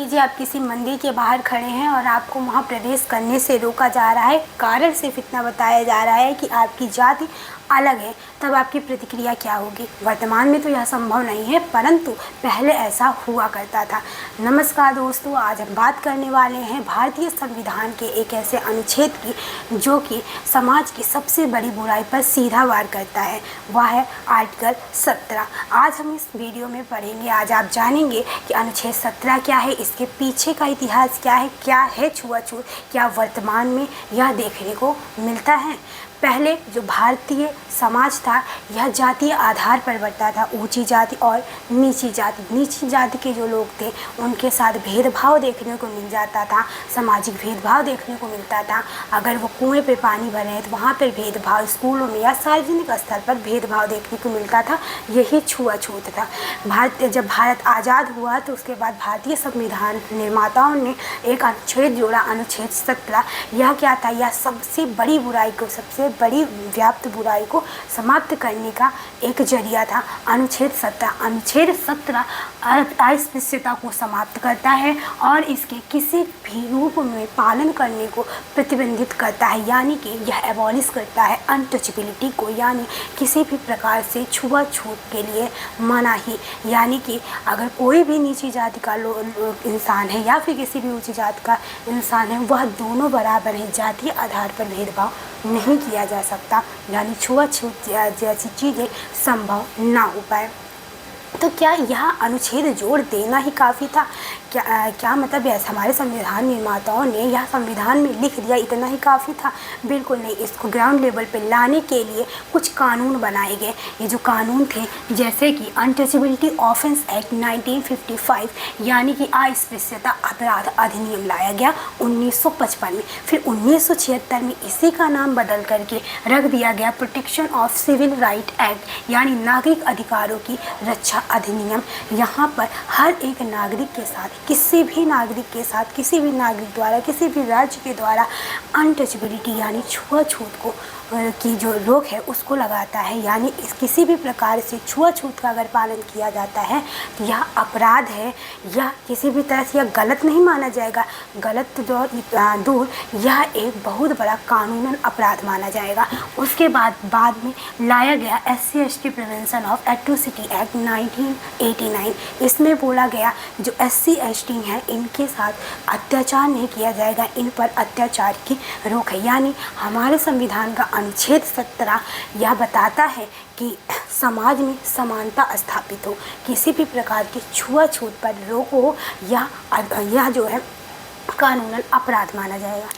लीजिए आप किसी मंदिर के बाहर खड़े हैं और आपको वहां प्रवेश करने से रोका जा रहा है। कारण सिर्फ इतना बताया जा रहा है कि आपकी जाति अलग है, तब आपकी प्रतिक्रिया क्या होगी। वर्तमान में तो यह संभव नहीं है, परंतु पहले ऐसा हुआ करता था। नमस्कार दोस्तों, आज हम बात करने वाले हैं भारतीय संविधान के एक ऐसे अनुच्छेद की जो कि समाज की सबसे बड़ी बुराई पर सीधा वार करता है। वह है आर्टिकल 17। आज हम इस वीडियो में पढ़ेंगे, आज आप जानेंगे कि अनुच्छेद 17 क्या है, इसके पीछे का इतिहास क्या है छुआछूत, क्या वर्तमान में यह देखने को मिलता है। पहले जो भारतीय समाज था यह जातीय आधार पर बढ़ता था। ऊंची जाति और नीची जाति के जो लोग थे उनके साथ भेदभाव देखने को मिल जाता था, सामाजिक भेदभाव देखने को मिलता था। अगर वो कुएं पे पानी भरे हैं तो वहाँ पर भेदभाव, स्कूलों में या सार्वजनिक स्तर पर भेदभाव देखने को मिलता था। यही छुआछूत था। जब भारत आज़ाद हुआ तो उसके बाद भारतीय संविधान निर्माताओं ने एक अनुच्छेद जोड़ा, अनुच्छेद 17। यह क्या था, यह सबसे बड़ी बुराई को, सबसे बड़ी व्याप्त बुराई को समाप्त करने का एक जरिया था। अनुच्छेद 17 अस्पृश्यता को समाप्त करता है और इसके किसी भी रूप में पालन करने को प्रतिबंधित करता है, यानी कि यह एबॉलिश करता है अनटचेबिलिटी को, यानी किसी भी प्रकार से छुआछूत के लिए मनाही। यानी कि अगर कोई भी नीची जाति का इंसान है या फिर किसी भी ऊंची जाति का इंसान है, वह दोनों बराबर हैं। जातीय आधार पर भेदभाव नहीं किया जा सकता, यानी छुआछूत जैसी चीज़ें संभव ना हो पाए। तो क्या यह अनुच्छेद जोड़ देना ही काफ़ी था? क्या मतलब है हमारे संविधान निर्माताओं ने यह संविधान में लिख दिया, इतना ही काफ़ी था? बिल्कुल नहीं। इसको ग्राउंड लेवल पे लाने के लिए कुछ कानून बनाए गए। ये जो कानून थे, जैसे कि अनटचेबिलिटी ऑफेंस एक्ट 1955, यानी कि अस्पृश्यता अपराध अधिनियम लाया गया 1955 में। फिर 1976 में इसी का नाम बदल करके रख दिया गया protection of civil right act, यानी नागरिक अधिकारों की रक्षा अधिनियम। यहाँ पर हर एक नागरिक के साथ, किसी भी नागरिक के साथ, किसी भी नागरिक द्वारा, किसी भी राज्य के द्वारा अनटचेबिलिटी यानी छुआछूत को की जो रोक है उसको लगाता है। यानी इस किसी भी प्रकार से छुआछूत का अगर पालन किया जाता है तो यह अपराध है, या किसी भी तरह से यह गलत नहीं माना जाएगा। गलत दूर, यह एक बहुत बड़ा कानूनन अपराध माना जाएगा। उसके बाद में लाया गया SC/ST prevention of atrocity act 1989। इसमें बोला गया जो SC/ST हैं इनके साथ अत्याचार नहीं किया जाएगा, इन पर अत्याचार की रोक है। यानी हमारे संविधान का अनुच्छेद 17 यह बताता है कि समाज में समानता स्थापित हो, किसी भी प्रकार की छुआछूत पर रोक हो, या यह जो है कानूनन अपराध माना जाएगा।